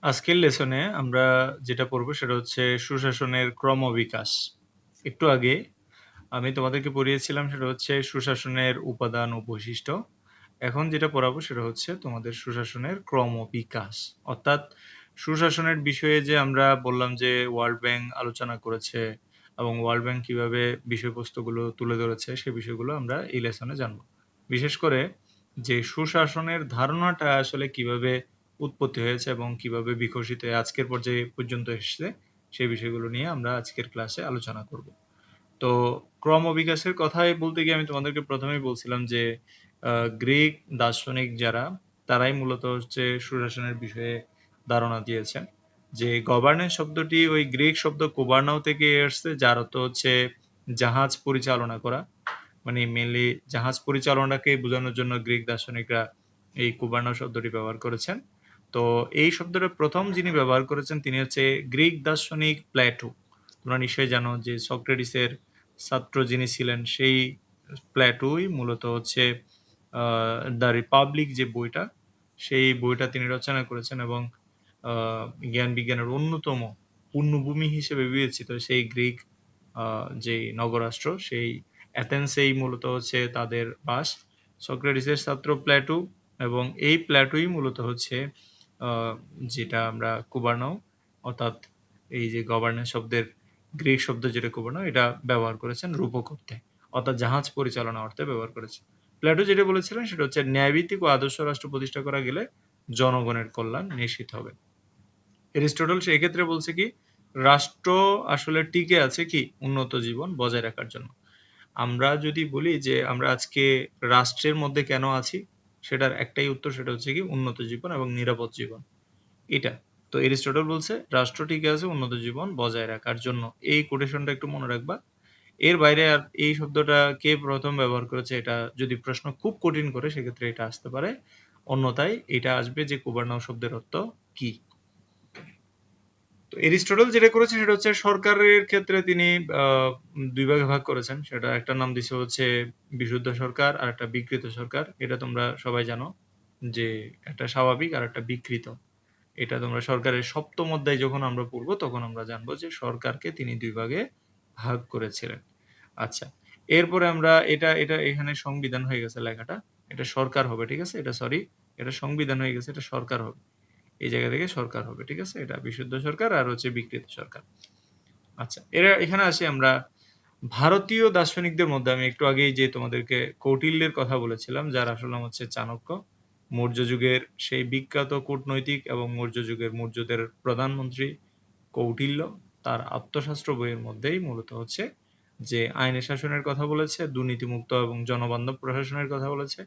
আজকের লেসনে আমরা যেটা পড়ব সেটা হচ্ছে সুশাসনের ক্রমবিকাশ। একটু আগে আমি তোমাদেরকে পড়িয়েছিলাম সেটা হচ্ছে সুশাসনের উপাদান ও বৈশিষ্ট্য। এখন যেটা পড়াবো সেটা হচ্ছে তোমাদের সুশাসনের ক্রমবিকাশ। অর্থাৎ সুশাসনের বিষয়ে যে আমরা বললাম যে ওয়ার্ল্ড ব্যাংক আলোচনা করেছে এবং ওয়ার্ল্ড ব্যাংক কিভাবে বিষয়বস্তুগুলো তুলে ধরেছে সে বিষয়গুলো আমরা এই লেসনে জানবো। বিশেষ করে যে সুশাসনের ধারণাটা আসলে কিভাবে উৎপত্তি হয়েছে এবং কিভাবে বিকশিত হয়ে আজকের পর্যায়ে পর্যন্ত এসেছে সেই বিষয়গুলো নিয়ে আমরা আজকের ক্লাসে আলোচনা করব। তো ক্রমবিকাশের কথাই বলতে গিয়ে আমি তোমাদেরকে প্রথমেই বলছিলাম যে গ্রিক দার্শনিক যারা তারাই মূলত হচ্ছে সুশাসনের বিষয়ে ধারণা দিয়েছেন। যে গভর্নেন্স শব্দটি ওই গ্রিক শব্দ কোবার্নাও থেকে এসছে, যার অর্থ হচ্ছে জাহাজ পরিচালনা করা। মানে মেনলি জাহাজ পরিচালনাকে বোঝানোর জন্য গ্রিক দার্শনিকরা এই কুবার্নাও শব্দটি ব্যবহার করেছেন। তো এই শব্দটা প্রথম যিনি ব্যবহার করেছেন তিনি হচ্ছে গ্রিক দার্শনিক প্লেটো। তোমরা নিশ্চয়ই জানো যে সক্রেটিসের ছাত্র যিনি ছিলেন সেই প্লেটোই মূলত হচ্ছে দ্য রিপাবলিক যে বইটা, সেই বইটা তিনি রচনা করেছেন এবং জ্ঞান বিজ্ঞানের অন্যতম পূর্ণভূমি হিসেবে বিবেচিত সেই গ্রিক যেই নগরাষ্ট্র সেই অ্যাথেন্সেই মূলত হচ্ছে তাদের বাস। সক্রেটিসের ছাত্র প্লেটো এবং এই প্লেটোই মূলত হচ্ছে আহ, যেটা আমরা কুবার্নাও অর্থাৎ এই যে গভর্নেন্স শব্দের গ্রিক শব্দ যেটা কুবার্নাও এটা ব্যবহার করেছেন রূপক অর্থে, অর্থাৎ জাহাজ পরিচালনা অর্থে ব্যবহার করেছেন। প্লেটো যেটা বলেছিলেন সেটা হচ্ছে ন্যায়ভিত্তিক ও আদর্শ রাষ্ট্র প্রতিষ্ঠা করা গেলে জনগণের কল্যাণ নিশ্চিত হবে। এরিস্টটল সেই ক্ষেত্রে বলছে কি, রাষ্ট্র আসলে টিকে আছে কি উন্নত জীবন বজায় রাখার জন্য। আমরা যদি বলি যে আমরা আজকে রাষ্ট্রের মধ্যে কেন আছি, সেটার একটাই উত্তর, সেটা হচ্ছে কি উন্নত জীবন এবং নিরাপদ জীবন। এটা তো এরিস্টটল বলছে রাষ্ট্র টিকে আছে উন্নত জীবন বজায় রাখার জন্য। এই কোটেশনটা একটু মনে রাখবা। এর বাইরে আর এই শব্দটা কে প্রথম ব্যবহার করেছে এটা যদি প্রশ্ন খুব কঠিন করে সেক্ষেত্রে এটা আসতে পারে, অন্যথায় এটা আসবে যে কুবার্নাও শব্দের অর্থ কি। তো এরিস্টটল যেটা করেছে সেটা হচ্ছে সরকারের ক্ষেত্রে তিনি দুই ভাগে ভাগ করেছেন। সেটা একটা নাম দিছে হচ্ছে বিশুদ্ধ সরকার আর একটা বিকৃত সরকার। এটা তোমরা সবাই জানো যে একটা স্বাভাবিক আর একটা বিকৃত। এটা তোমরা সরকারের সপ্তম অধ্যায় যখন আমরা পড়বো তখন আমরা জানবো যে সরকারকে তিনি দুই ভাগে ভাগ করেছিলেন। আচ্ছা, এরপরে আমরা এটা এটা এখানে সংবিধান হয়ে গেছে লেখাটা, এটা সরকার হবে, ঠিক আছে, এটা সরি, এটা সংবিধান হয়ে গেছে, এটা সরকার হবে। এই জায়গা থেকে সরকার হবে, ঠিক আছে, এটা বিশুদ্ধ সরকার আর হচ্ছে বিকৃত সরকার। আচ্ছা, এরা এখানে আসি আমরা ভারতীয় দার্শনিকদের মধ্যে। আমি একটু আগেই যে তোমাদেরকে কৌটিল্যের কথা বলেছিলাম, যার আসল নাম হচ্ছে চাণক্য। মৌর্য যুগের সেই বিখ্যাত কূটনৈতিক এবং মৌর্য যুগের মৌর্যদের প্রধানমন্ত্রী কৌটিল্য তার আত্মশাস্ত্র বইয়ের মধ্যেই মূলত হচ্ছে যে আইনের শাসনের কথা বলেছে, দুর্নীতিমুক্ত এবং জনবান্ধব প্রশাসনের কথা বলেছে,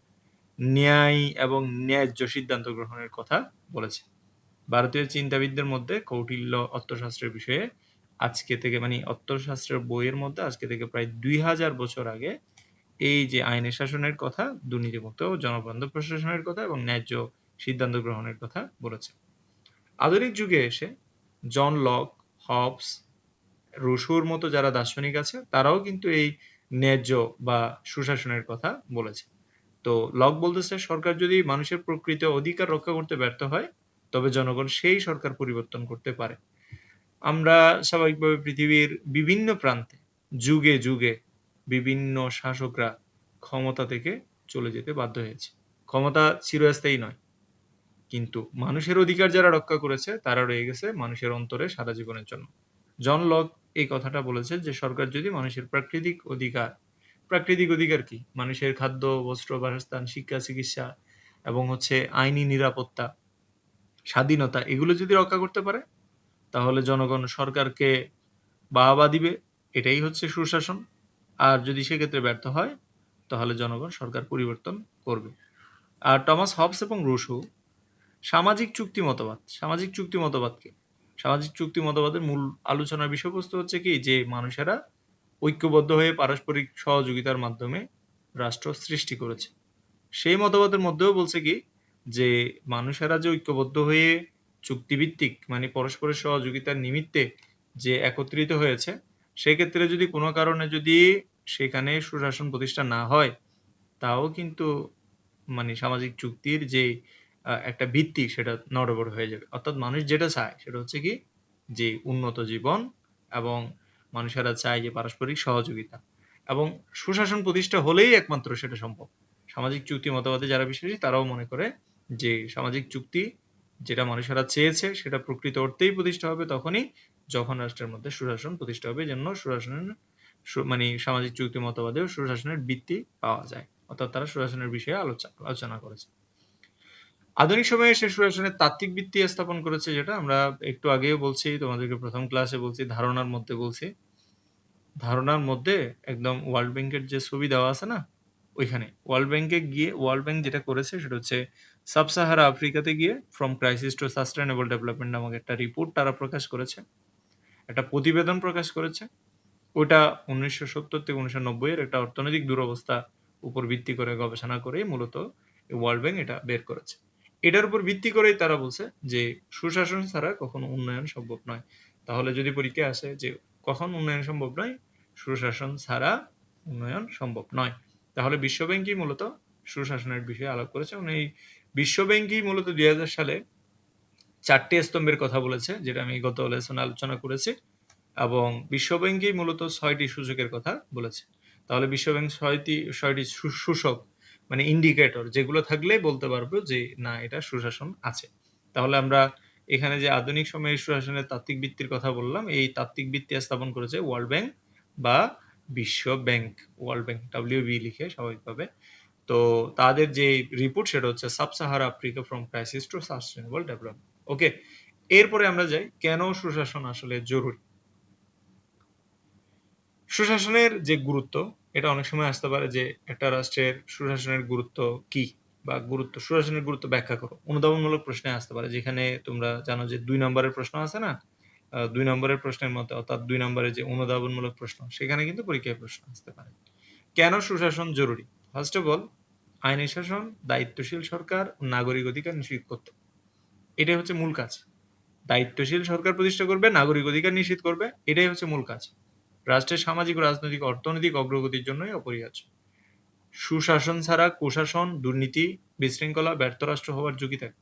ন্যায় এবং ন্যায্য সিদ্ধান্ত গ্রহণের কথা বলেছে। ভারতীয় চিন্তাবিদদের মধ্যে কৌটিল্য অর্থশাস্ত্রের বিষয়ে আজকে থেকে মানে অর্থশাস্ত্রের বইয়ের মধ্যে আজকে থেকে প্রায় ২০০০ বছর আগে এই যে আইনের শাসনের কথা, দুর্নীতিমুক্ত ও জনবান্ধব প্রশাসনের কথা এবং ন্যায্য সিদ্ধান্ত গ্রহণের কথা বলেছে। আধুনিক যুগে এসে জন লক, হবস, রুশোর মতো যারা দার্শনিক আছে তারাও কিন্তু এই ন্যায্য বা সুশাসনের কথা বলেছে। তো লক বলতেছে সরকার যদি মানুষের প্রকৃত অধিকার রক্ষা করতে ব্যর্থ হয় তবে জনগণ সেই সরকার পরিবর্তন করতে পারে। আমরা স্বাভাবিকভাবে পৃথিবীর বিভিন্ন প্রান্তে যুগে যুগে বিভিন্ন শাসকরা ক্ষমতা থেকে চলে যেতে বাধ্য হয়েছে। ক্ষমতা চিরস্থায়ী নয়, কিন্তু মানুষের অধিকার যারা রক্ষা করেছে তারা রয়ে গেছে মানুষের অন্তরে সারা জীবনের জন্য। জন লক এই কথাটা বলেছে যে সরকার যদি মানুষের প্রাকৃতিক অধিকার কি, মানুষের খাদ্য, বস্ত্র, বাসস্থান, শিক্ষা, চিকিৎসা এবং হচ্ছে আইনি নিরাপত্তা, স্বাধীনতা, এগুলো যদি রক্ষা করতে পারে তাহলে জনগণ সরকারকে বাহবা দিবে। এটাই হচ্ছে সুশাসন। আর যদি সেক্ষেত্রে ব্যর্থ হয় তাহলে জনগণ সরকার পরিবর্তন করবে। আর টমাস হবস এবং রুশো সামাজিক চুক্তি মতবাদ কি? সামাজিক চুক্তি মতবাদের মূল আলোচনার বিষয়বস্তু হচ্ছে কি যে মানুষেরা ঐক্যবদ্ধ হয়ে পারস্পরিক সহযোগিতার মাধ্যমে রাষ্ট্র সৃষ্টি করেছে। সেই মতবাদের মধ্যেও বলছে কি যে মানুষেরা যে ঐক্যবদ্ধ হয়ে চুক্তিভিত্তিক মানে পরস্পরের সহযোগিতার নিমিত্তে যে একত্রিত হয়েছে, সেক্ষেত্রে যদি কোনো কারণে যদি সেখানে সুশাসন প্রতিষ্ঠা না হয় তাও কিন্তু মানে সামাজিক চুক্তির যে একটা ভিত্তি সেটা নড়বড় হয়ে যাবে। অর্থাৎ মানুষ যেটা চায় সেটা হচ্ছে কি যে উন্নত জীবন এবং মানুষেরা চায় যে পারস্পরিক সহযোগিতা এবং সুশাসন প্রতিষ্ঠা হলেই একমাত্র সেটা সম্ভব। সামাজিক চুক্তি মতবাদে যারা বিশ্বাসী তারাও মনে করে যে সামাজিক চুক্তি যেটা মানুষেরা চেয়েছে সেটা প্রকৃত অর্থেই প্রতিষ্ঠা হবে তখনই যখন রাষ্ট্রের মধ্যে সুশাসন প্রতিষ্ঠা হবে যেন সুশাসনের মানে সামাজিক চুক্তি মতবাদেও সুশাসনের ভিত্তি পাওয়া যায়। অর্থাৎ তারা সুশাসনের বিষয়ে আলোচনা করেছে। আধুনিক সময়ে সে সুশাসনের তাত্ত্বিক ভিত্তি স্থাপন করেছে যেটা আমরা একটু আগেও বলছি, তোমাদেরকে প্রথম ক্লাসে বলছি, ধারণার মধ্যে বলছি। ধারণার মধ্যে একদম ওয়ার্ল্ড ব্যাংকের যে ছবি দেওয়া আছে না ওইখানে ওয়ার্ল্ড ব্যাংক যেটা করেছে সেটা হচ্ছে সাব-সাহারা আফ্রিকাতে গিয়ে from crisis to sustainable development নামক একটা রিপোর্ট তারা প্রকাশ করেছে, একটা প্রতিবেদন প্রকাশ করেছে। ওটা 1970 থেকে 1990 এর একটা অর্থনৈতিক দুরবস্থা উপর ভিত্তি করে গবেষণা করে মূলত ওয়ার্ল্ড ব্যাংক এটা বের করেছে। এটার উপর ভিত্তি করেই তারা বলছে যে সুশাসন ছাড়া কখনো উন্নয়ন সম্ভব নয়। তাহলে যদি পরীক্ষায় আসে যে কখন উন্নয়ন সম্ভব নয়, সুশাসন ছাড়া উন্নয়ন সম্ভব নয়। তাহলে বিশ্বব্যাংকই মূলত সুশাসনের বিষয়ে আলাপ করেছে এবং এই বিশ্বব্যাংকই মূলত 2000 সালে 4টি স্তম্ভের কথা বলেছে যেটা আমি গত লেসনে আলোচনা করেছি এবং বিশ্বব্যাংকই মূলত 6টি সূচকের কথা বলেছে। তাহলে বিশ্বব্যাংক 6টি সূচক মানে ইন্ডিকেটর যেগুলো থাকলে বলতে পারবো যে না এটা সুশাসন আছে। তাহলে আমরা এখানে যে আধুনিক সময়ে সুশাসনের তাত্ত্বিক ভিত্তির কথা বললাম এই তাত্ত্বিক ভিত্তি স্থাপন করেছে ওয়ার্ল্ড ব্যাংক বা বিশ্ব ব্যাংক, ওয়ার্ল্ড ব্যাংক WB লিখে স্বাভাবিকভাবে। তো তাদের যে রিপোর্ট সেটা হচ্ছে sub Sahara Africa from crisis to sustainable development. Okay, এরপরে আমরা যাই কেন সুশাসন আসলে জরুরি। সুশাসনের যে গুরুত্ব এটা অনেক সময় আসতে পারে যে একটা রাষ্ট্রের সুশাসনের গুরুত্ব কি বা সুশাসনের গুরুত্ব ব্যাখ্যা করো, অনুধাবনমূলক প্রশ্নে আসতে পারে যেখানে তোমরা জানো যে 2 নম্বরের প্রশ্ন আছে না, 2 নম্বরের প্রশ্নের মতো অর্থাৎ 2 নম্বরের যে অনুধাবনমূলক প্রশ্ন সেখানে কিন্তু পরীক্ষায় প্রশ্ন আসতে পারে। কেন সুশাসন জরুরি? ফার্স্ট অফ অল আইনি শাসন, দায়িত্বশীল সরকার, নাগরিক অধিকার নিশ্চিত করতে, এটাই হচ্ছে মূল কাজ। দায়িত্বশীল সরকার প্রতিষ্ঠা করবে, নাগরিক অধিকার নিশ্চিত করবে, এটাই হচ্ছে মূল কাজ। রাষ্ট্রের সামাজিক, রাজনৈতিক, অর্থনৈতিক অগ্রগতির জন্যই অপরিহার্য। সুশাসন ছাড়া কুশাসন, দুর্নীতি, বিশৃঙ্খলা, ব্যর্থ রাষ্ট্র হওয়ার ঝুঁকি থাকে।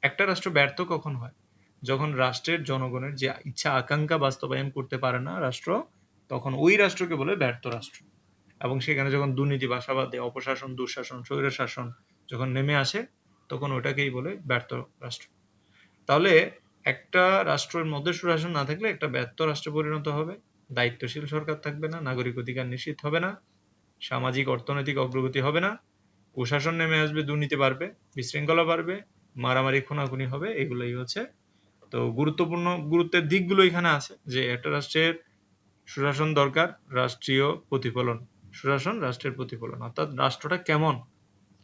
একটা রাষ্ট্র ব্যর্থ কখন হয়? যখন রাষ্ট্রের জনগণের যে ইচ্ছা আকাঙ্ক্ষা বাস্তবায়ন করতে পারে না রাষ্ট্র, তখন ওই রাষ্ট্রকে বলে ব্যর্থ রাষ্ট্র। এবং সেখানে যখন দুর্নীতি, বাসাবাদে, অপশাসন, দুঃশাসন, স্বৈরশাসন যখন নেমে আসে তখন ওটাকেই বলে ব্যর্থ রাষ্ট্র। তাহলে একটা রাষ্ট্রের মধ্যে সুশাসন না থাকলে একটা ব্যর্থ রাষ্ট্রে পরিণত হবে। দায়িত্বশীল সরকার থাকবে না, নাগরিক অধিকার নিশ্চিত হবে না, সামাজিক অর্থনৈতিক অগ্রগতি হবে না, কুশাসন নেমে আসবে, দুর্নীতি বাড়বে, বিশৃঙ্খলা বাড়বে, মারামারি খুনাখুনি হবে, এগুলোই হচ্ছে তো গুরুত্বের দিকগুলো এখানে আছে যে একটা রাষ্ট্রের সুশাসন দরকার, রাষ্ট্রীয় প্রতিফলন, সুশাসন রাষ্ট্রের প্রতিফলন অর্থাৎ রাষ্ট্রটা কেমন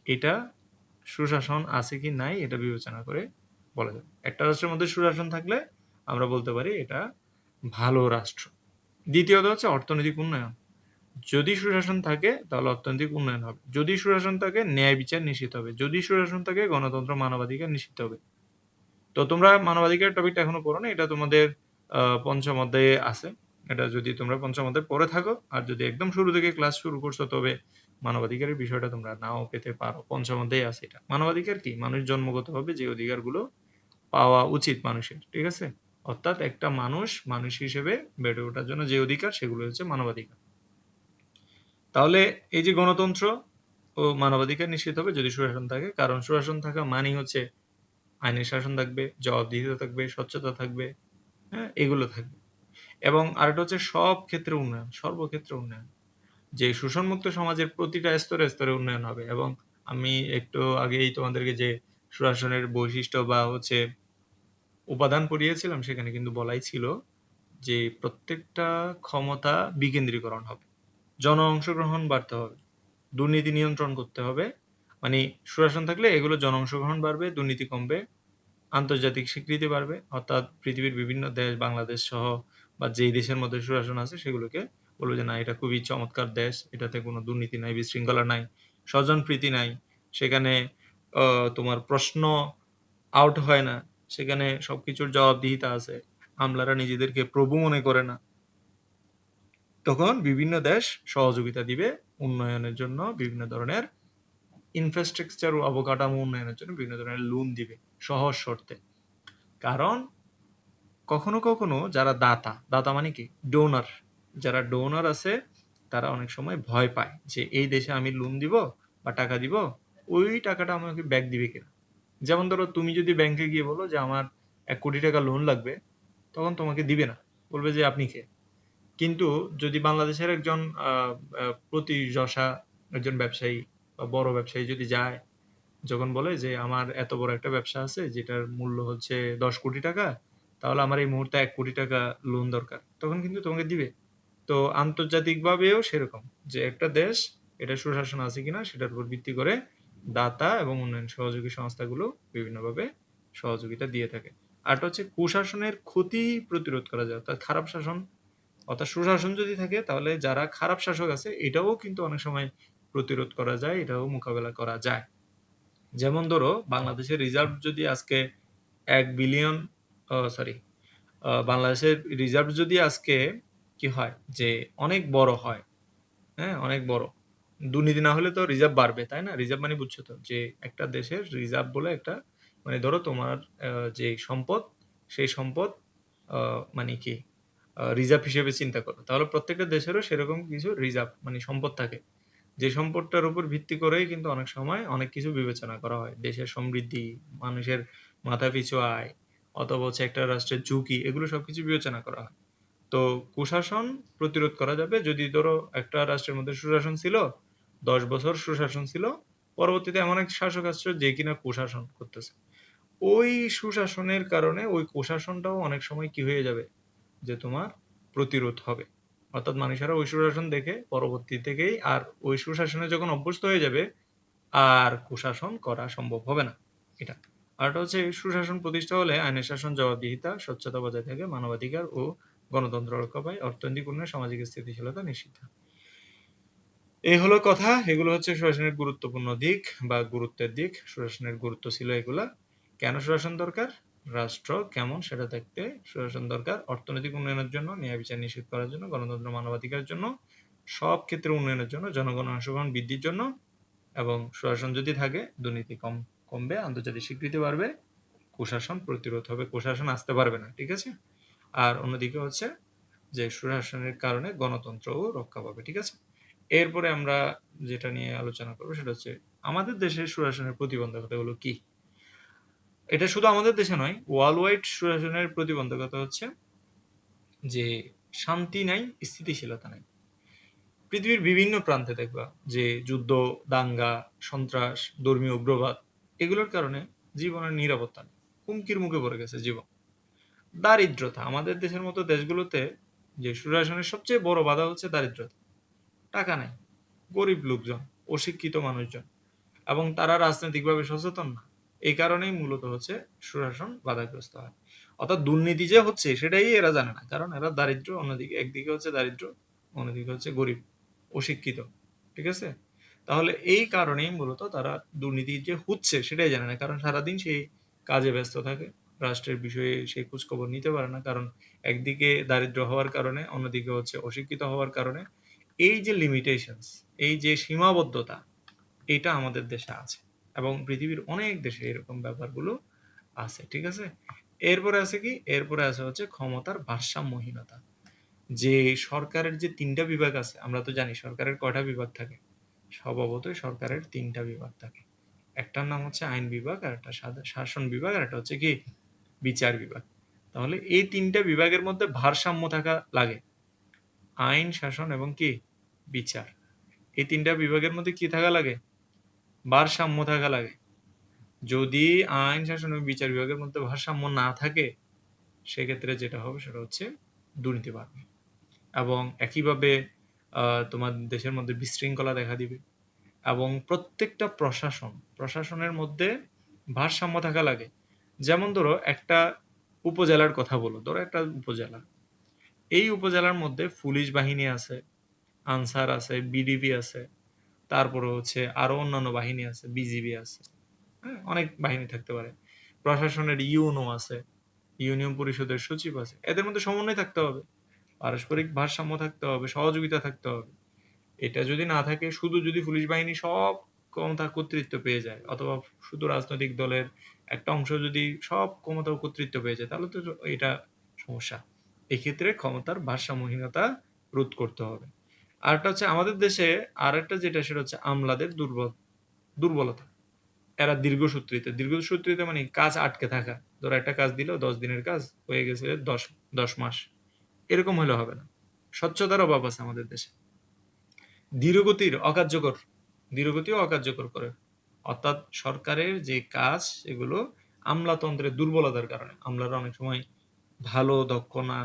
এটা সুশাসন আছে কি নাই এটা বিবেচনা করে বলা যাবে। একটা রাষ্ট্রের মধ্যে সুশাসন থাকলে আমরা বলতে পারি এটা ভালো রাষ্ট্র। দ্বিতীয়ত হচ্ছে অর্থনৈতিক উন্নয়ন। যদি সুশাসন থাকে তাহলে অর্থনৈতিক উন্নয়ন হবে, যদি সুশাসন থাকে ন্যায় বিচার নিশ্চিত হবে, যদি সুশাসন থাকে গণতন্ত্র, মানবাধিকার নিশ্চিত হবে। তো তোমরা মানবাধিকার টপিকটা এখনো পড়ো না, এটা তোমাদের পঞ্চম অধ্যায়ে আছে। এটা যদি তোমরা পঞ্চম অধ্যায়ে পড়ে থাকো আর যদি একদম শুরু থেকে ক্লাস শুরু করছো তবে মানবাধিকারের বিষয়টা তোমরা নাও পেতে পারো। পঞ্চম অধ্যায়ে আছে এটা। মানবাধিকার কি? মানুষ জন্মগতভাবে যে অধিকারগুলো পাওয়া উচিত মানুষের, ঠিক আছে? অর্থাৎ একটা মানুষ হিসেবে বেড়ে ওঠার জন্য যে অধিকার সেগুলো হচ্ছে মানবাধিকার। তাহলে এই যে গণতন্ত্র ও মানবাধিকার নিশ্চিত হবে যদি সুশাসন থাকে, কারণ সুশাসন থাকা মানেই হচ্ছে আইনের শাসন থাকবে, জবাবদিহিতা থাকবে, স্বচ্ছতা থাকবে, হ্যাঁ? এগুলো থাকবে। এবং আরেকটা হচ্ছে সব ক্ষেত্রে উন্নয়ন, সর্বক্ষেত্রে উন্নয়ন। যে শোষণমুক্ত সমাজের প্রতিটা স্তরে, স্তরে উন্নয়ন হবে এবং আমি একটু আগেই তোমাদেরকে যে সুশাসনের বৈশিষ্ট্য বা হচ্ছে উপাদান পড়িয়েছিলাম সেখানে কিন্তু বলাই ছিল যে প্রত্যেকটা ক্ষমতা বিকেন্দ্রীকরণ হবে। জন অংশগ্রহণ বাড়তে হবে। দুর্নীতি নিয়ন্ত্রণ করতে হবে। মানে সুশাসন থাকলে এগুলো জন অংশগ্রহণ বাড়বে, দুর্নীতি কমবে, আন্তর্জাতিক স্বীকৃতি বাড়বে। অর্থাৎ পৃথিবীর বিভিন্ন দেশ, বাংলাদেশ সহ বা যেই দেশের মধ্যে সুশাসন আছে সেগুলোকে বলবে যে না এটা খুবই চমৎকার দেশ, এটাতে কোনো দুর্নীতি নাই, বিশৃঙ্খলা নাই, স্বজনপ্রীতি নাই, সেখানে তোমার প্রশ্ন আউট হয় না, সেখানে সবকিছুর জবাবদিহিতা আছে, আমলারা নিজেদেরকে প্রভু মনে করে না। তখন বিভিন্ন দেশ সহযোগিতা দিবে উন্নয়নের জন্য বিভিন্ন ধরনের ইনফ্রাস্ট্রাকচার ও অবকাঠামো উন্নয়নের জন্য বিভিন্ন ধরনের লোন দিবে সহজ শর্তে। কারণ কখনো কখনো যারা দাতা মানে কি ডোনার, যারা ডোনার আছে তারা অনেক সময় ভয় পায় যে এই দেশে আমি লোন দিব বা টাকা দিব, ওই টাকাটা আমাকে ব্যাক দিবে কিনা। যেমন ধরো তুমি যদি ব্যাংকে গিয়ে বলো যে আমার 1 কোটি টাকা লোন লাগবে, তখন তোমাকে দিবে না, বলবে যে আপনি কে। কিন্তু যদি বাংলাদেশের একজন প্রতিযশা একজন ব্যবসায়ী বা বড় ব্যবসায়ী যদি যায়, যখন বলে যে আমার এত বড় একটা ব্যবসা আছে যেটার মূল্য হচ্ছে 10 কোটি টাকা, তাহলে আমার এই মুহূর্তে 1 কোটি টাকা লোন দরকার, তখন কিন্তু তোমাকে দিবে। তো আন্তর্জাতিকভাবেও সেরকম, যে একটা দেশ এটা সুশাসন আছে কিনা সেটার উপর ভিত্তি করে দাতা এবং উন্নয়ন সহযোগী সংস্থাগুলো বিভিন্নভাবে সহযোগিতা দিয়ে থাকে। আরটা হচ্ছে কুশাসনের ক্ষতি প্রতিরোধ করা যায়, অর্থাৎ খারাপ শাসন অর্থাৎ সুশাসন যদি থাকে তাহলে যারা খারাপ শাসক আছে এটাও কিন্তু অনেক সময় প্রতিরোধ করা যায়, এটাও মোকাবেলা করা যায়। যেমন ধরো বাংলাদেশের রিজার্ভ যদি আজকে 1 বিলিয়ন, সরি, বাংলাদেশের রিজার্ভ যদি আজকে কি হয় যে অনেক বড় হয়, হ্যাঁ অনেক বড়, দুর্নীতি না হলে তো রিজার্ভ বাড়বে, তাই না? রিজার্ভ মানে বুঝছো তো, যে একটা দেশের রিজার্ভ বলে একটা, মানে ধরো তোমার যে সম্পদ, সেই সম্পদ মানে কি রিজার্ভ হিসেবে চিন্তা করো, তাহলে প্রত্যেকটা দেশেরও সেরকম কিছু রিজার্ভ মানে সম্পদ থাকে, যে সম্পদটার উপর ভিত্তি করেই কিন্তু অনেক সময় অনেক কিছু বিবেচনা করা হয়, দেশের সমৃদ্ধি, মানুষের মাথাপিছু আয়, অথবা হচ্ছে একটা রাষ্ট্রের ঝুঁকি, এগুলো সবকিছু বিবেচনা করা হয়। তো কুশাসন প্রতিরোধ করা যাবে যদি ধরো একটা রাষ্ট্রের মধ্যে সুশাসন ছিল, 10 বছর সুশাসন ছিল, পরবর্তীতে এমন এক শাসক আসছে যে কিনা কুশাসন করতেছে, ওই সুশাসনের কারণে ওই কুশাসনটাও অনেক সময় কি হয়ে যাবে, যে তোমার প্রতিরোধ হবে। অর্থাৎ মানুষেরা ওই সুশাসন দেখে পরবর্তী থেকেই আর ওই সুশাসনে যখন অভ্যস্ত হয়ে যাবে, আর কুশাসন করা সম্ভব হবে না। এটা আরটা হচ্ছে সুশাসন প্রতিষ্ঠা হলে আইনের শাসন, জবাবদিহিতা, স্বচ্ছতা বজায় থাকে, মানবাধিকার ও গণতন্ত্র রক্ষা পায়, অর্থনৈতিক উন্নয়ন, সামাজিক স্থিতিশীলতা নিশ্চিত হয়। এই হলো কথা, এগুলো হচ্ছে সুশাসনের গুরুত্বপূর্ণ দিক বা গুরুত্বের দিক। সুশাসনের গুরুত্ব ছিল এগুলা। কেন সুশাসন দরকার? রাষ্ট্র কেমন সেটা দেখতে সুশাসন দরকার। অর্থনৈতিক উন্নয়নের জন্য, ন্যায় বিচার নিশ্চিত করার জন্য, গণতন্ত্র মানবাধিকারের জন্য, সব ক্ষেত্রে উন্নয়নের জন্য, জনগণ অংশগ্রহণ বৃদ্ধির জন্য। এবং সুশাসন যদি থাকে দুর্নীতি কমবে, আন্তর্জাতিক স্বীকৃতি বাড়বে, কুশাসন প্রতিরোধ হবে, কুশাসন আসতে পারবে না, ঠিক আছে? আর অন্যদিকে হচ্ছে যে সুশাসনের কারণে গণতন্ত্রও রক্ষা পাবে, ঠিক আছে? এরপরে আমরা যেটা নিয়ে আলোচনা করবো সেটা হচ্ছে আমাদের দেশের সুশাসনের প্রতিবন্ধকতাগুলো কি। এটা শুধু আমাদের দেশে নয়, ওয়ার্ল্ড ওয়াইড সুশাসনের প্রতিবন্ধকতা হচ্ছে যে শান্তি নাই, স্থিতিশীলতা নাই। পৃথিবীর বিভিন্ন প্রান্তে দেখবা যে যুদ্ধ, দাঙ্গা, সন্ত্রাস, ধর্মীয় উগ্রবাদ, এগুলোর কারণে জীবনের নিরাপত্তা নেই, হুমকির মুখে পড়ে গেছে জীবন। দারিদ্রতা, আমাদের দেশের মতো দেশগুলোতে যে সুশাসনের সবচেয়ে বড় বাধা হচ্ছে দারিদ্রতা। টাকা নাই, গরিব লোকজন, অশিক্ষিত মানুষজন, এবং তারা রাজনৈতিকভাবে সচেতন না। এই কারণেই মূলত হচ্ছে সুশাসন বাধাগ্রস্ত হয়। অর্থাৎ দুর্নীতি যে হচ্ছে সেটাই এরা জানে না, কারণ এরা দারিদ্র, অন্যদিকে একদিকে হচ্ছে দারিদ্র, অন্যদিকে হচ্ছে গরিব, অশিক্ষিত, ঠিক আছে? তাহলে এই কারণেই মূলত তারা দুর্নীতি যে হচ্ছে সেটাই জানে না, কারণ সারাদিন সেই কাজে ব্যস্ত থাকে, রাষ্ট্রের বিষয়ে সেই খোঁজখবর নিতে পারে না, কারণ একদিকে দারিদ্র হওয়ার কারণে, অন্যদিকে হচ্ছে অশিক্ষিত হওয়ার কারণে। এই যে লিমিটেশনস, এই যে সীমাবদ্ধতা, এটা আমাদের দেশে আছে এবং পৃথিবীর অনেক দেশে এরকম ব্যাপারগুলো আছে, ঠিক আছে? এরপরে আছে কি, এরপরে আছে হচ্ছে ক্ষমতার ভারসাম্যহীনতা। যে সরকারের যে 3টা বিভাগ আছে, আমরা তো জানি সরকারের কয়টা বিভাগ থাকে। স্বভাবতই সরকারের 3টা বিভাগ থাকে। একটার নাম হচ্ছে আইন বিভাগ, আর একটা শাসন বিভাগ, আর একটা হচ্ছে কি বিচার বিভাগ। তাহলে এই 3টা বিভাগের মধ্যে ভারসাম্য থাকা লাগে। আইন, শাসন এবং কি বিচার, এই 3টা বিভাগের মধ্যে কি থাকা লাগে? ভারসাম্য থাকা লাগে। যদি আইন, শাসন এবং বিচার বিভাগের মধ্যে ভারসাম্য না থাকে, সেক্ষেত্রে যেটা হবে সেটা হচ্ছে দুর্নীতি বাড়বে, এবং একইভাবে তোমার দেশের মধ্যে বিশৃঙ্খলা দেখা দিবে। এবং প্রত্যেকটা প্রশাসনের মধ্যে ভারসাম্য থাকা লাগে। যেমন ধরো একটা উপজেলার কথা বলো, ধরো একটা উপজেলা, এই উপজেলার মধ্যে পুলিশ বাহিনী আছে, আনসার আছে, বিডিবি আছে, তারপরে হচ্ছে আরো অন্যান্য বাহিনী আছে, বিজিবি আছে, হ্যাঁ অনেক বাহিনী থাকতে পারে। প্রশাসনের ইউনো আছে, ইউনিয়ন পরিষদের সচিব আছে, এদের মধ্যে সমন্বয় থাকতে হবে, পারস্পরিক ভারসাম্য থাকতে হবে, সহযোগিতা থাকতে হবে। এটা যদি না থাকে, শুধু যদি পুলিশ বাহিনী সব ক্ষমতা কর্তৃত্ব পেয়ে যায়, অথবা শুধু রাজনৈতিক দলের একটা অংশ যদি সব ক্ষমতা ও কর্তৃত্ব পেয়ে যায়, তাহলে তো এটা সমস্যা। এক্ষেত্রে ক্ষমতার ভারসাম্যহীনতা রোধ করতে হবে। আরেকটা হচ্ছে আমাদের দেশে আরেকটা যেটা, সেটা হচ্ছে আমলাদের দুর্বলতা। এরা দীর্ঘসূত্রিতা মানে কাজ আটকে থাকা। ধরো একটা কাজ দিল ১০ দিনের কাজ, হয়ে গেছে ১০ মাস। এরকম হলে হবে না। স্বচ্ছতার অভাব আছে আমাদের দেশে। ধীরগতির অকার্যকর ধীরগতিও অকার্যকর করে। অর্থাৎ সরকারের যে কাজ, সেগুলো আমলাতন্ত্রের দুর্বলতার কারণে। আমলারা অনেক সময় ভালো, দক্ষ না,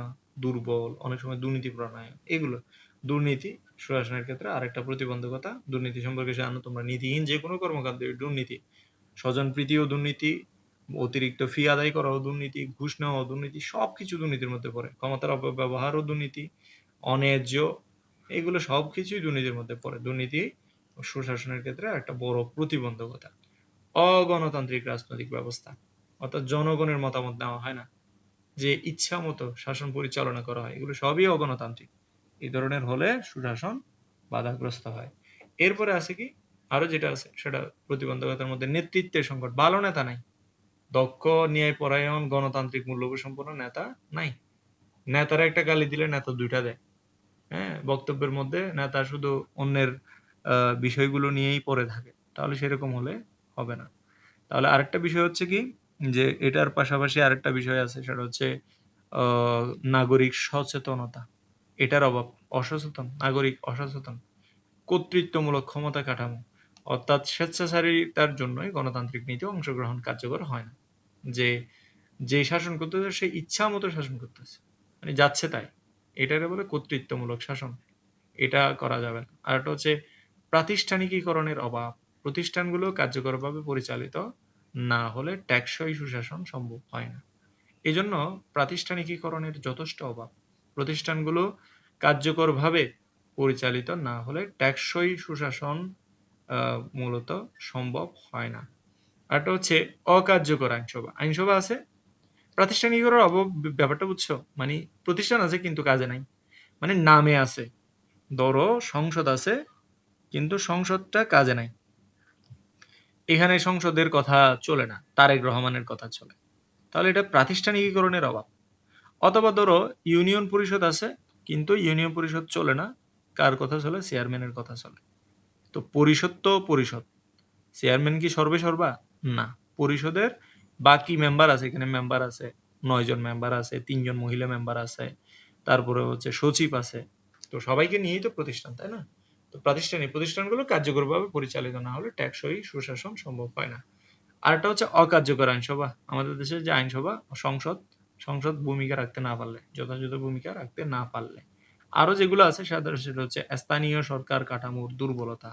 দুর্বল, অনেক সময় দুর্নীতি প্রণয়ন, এগুলো। দুর্নীতি সুশাসনের ক্ষেত্রে আরেকটা প্রতিবন্ধকতা। দুর্নীতি সম্পর্কে জানো তোমরা, নীতিহীন যে কোনো কর্মকাণ্ডে দুর্নীতি। স্বজনপ্রীতিও দুর্নীতি, অতিরিক্ত ফি আদায় করাও দুর্নীতি, ঘুষ নেওয়াও দুর্নীতি, সবকিছু দুর্নীতির মধ্যে পড়ে। ক্ষমতার অপব্যবহারও দুর্নীতি, অন্যায্য, এগুলো সবকিছুই দুর্নীতির মধ্যে পড়ে। দুর্নীতি সুশাসনের ক্ষেত্রে একটা বড় প্রতিবন্ধকতা। অগণতান্ত্রিক রাজনৈতিক ব্যবস্থা, অর্থাৎ জনগণের মতামত নেওয়া হয় না, যে ইচ্ছা মতো শাসন পরিচালনা করা হয়, এগুলো সবই অগণতান্ত্রিক। এই ধরনের হলে সুশাসন বাধাগ্রস্ত হয়। এরপরে আছে কি, আরো যেটা আছে সেটা প্রতিবন্ধকতার মধ্যে, নেতৃত্বের সংকট। ভালো নেতা নাই, দক্ষ, ন্যায়পরায়ণ, গণতান্ত্রিক মূল্যবোধ সম্পন্ন নেতা নাই। নেতারা একটা গালি দিলে নেতা দুইটা দেয়। হ্যাঁ, বক্তব্যের মধ্যে নেতা শুধু অন্যের বিষয়গুলো নিয়েই পড়ে থাকে, তাহলে সেরকম হলে হবে না। তাহলে আরেকটা বিষয় হচ্ছে কি, যে এটার পাশাপাশি আরেকটা বিষয় আছে, সেটা হচ্ছে নাগরিক সচেতনতা। এটার অভাব। নাগরিক অসচেতন। কর্তৃত্বমূলক ক্ষমতা কাঠামো, অর্থাৎ স্বেচ্ছাচারিতার জন্যই গণতান্ত্রিক নীতি অংশগ্রহণ কার্যকর হয় না। যে যে শাসন করতেছে সে ইচ্ছা মতো শাসন করতেছে, মানে যাচ্ছে তাই। এটাকে বলে কর্তৃত্বমূলক শাসন। এটা করা যাবে না। আর একটা হচ্ছে প্রাতিষ্ঠানিকীকরণের অভাব। প্রতিষ্ঠানগুলো কার্যকরভাবে পরিচালিত না হলে টেকসই সুশাসন সম্ভব হয় না। এজন্য প্রাতিষ্ঠানিকীকরণের যথেষ্ট অভাব। প্রতিষ্ঠানগুলো কার্যকরভাবে পরিচালিত না হলে টেকসই সুশাসন মূলত সম্ভব হয় না। আরেকটা হচ্ছে অকার্যকর আইনসভা। আইনসভা আছে, প্রাতিষ্ঠানিকতার অভাব। ব্যাপারটা বুঝছো? মানে প্রতিষ্ঠান আছে কিন্তু কাজে নাই, মানে নামে আছে। ধরো সংসদ আছে, কিন্তু সংসদটা কাজে নাই। এখানে সংসদের কথা চলে না, তারেক রহমানের কথা চলে। তাহলে এটা প্রাতিষ্ঠানিকীকরণের অভাব। অথবা ধরো ইউনিয়ন পরিষদ আছে, কিন্তু ইউনিয়ন পরিষদ চলে না, কার কথা চলে? চেয়ারম্যানের কথা চলে। তো পরিষদ তো পরিষদ, চেয়ারম্যান কি সর্বে সর্বা? না। পরিষদের বাকি মেম্বার আছে, এখানে মেম্বার আছে ৯ জন মেম্বার আছে, ৩ জন মহিলা মেম্বার আছে, তারপরে হচ্ছে সচিব আছে। তো সবাইকে নিয়েই তো প্রতিষ্ঠান, তাই না? তো প্রতিষ্ঠানগুলো কার্যকরভাবে পরিচালিত না হলে টেকসই সুশাসন সম্ভব হয় না। আরেকটা হচ্ছে অকার্যকর আইনসভা। আমাদের দেশের যে আইনসভা, সংসদ, সংসদ ভূমিকা রাখতে না পারলে, যথাযথ ভূমিকা রাখতে না পারলে। আরো যেগুলো আছে সেটা হচ্ছে স্থানীয় সরকার কাঠামোর দুর্বলতা।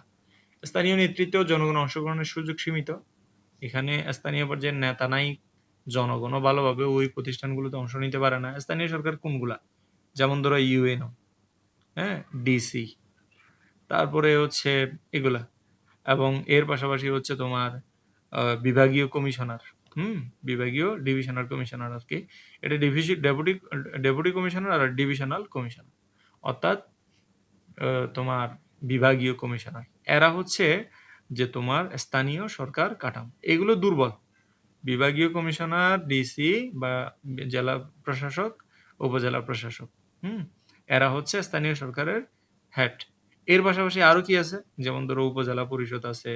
স্থানীয় নেতৃত্ব ও জনগণ অংশগ্রহণের সুযোগ সীমিত। এখানে স্থানীয় পর্যায়ের নেতা নাই, জনগণও ভালোভাবে ওই প্রতিষ্ঠানগুলোতে অংশ নিতে পারে না। স্থানীয় সরকার কোনগুলা? যেমন ধরো ইউএনও, হ্যাঁ, ডিসি, তারপরে হচ্ছে এগুলা। এবং এর পাশাপাশি হচ্ছে তোমার বিভাগীয় কমিশনার, হুম, বিভাগীয় ডিভিশনাল কমিশনার আর কি। এটা ডেপুটি ডেপুটি কমিশনার আর ডিভিশনাল কমিশনার, অর্থাৎ তোমার বিভাগীয় কমিশনার। এরা হচ্ছে যে তোমার স্থানীয় সরকার কাঠামো, এগুলো দুর্বল। বিভাগীয় কমিশনার, ডিসি বা জেলা প্রশাসক, উপজেলা প্রশাসক, হুম, এরা হচ্ছে স্থানীয় সরকারের হেড। এর পাশাপাশি আরো কি আছে? যেমন ধরো উপজেলা পরিষদ আছে,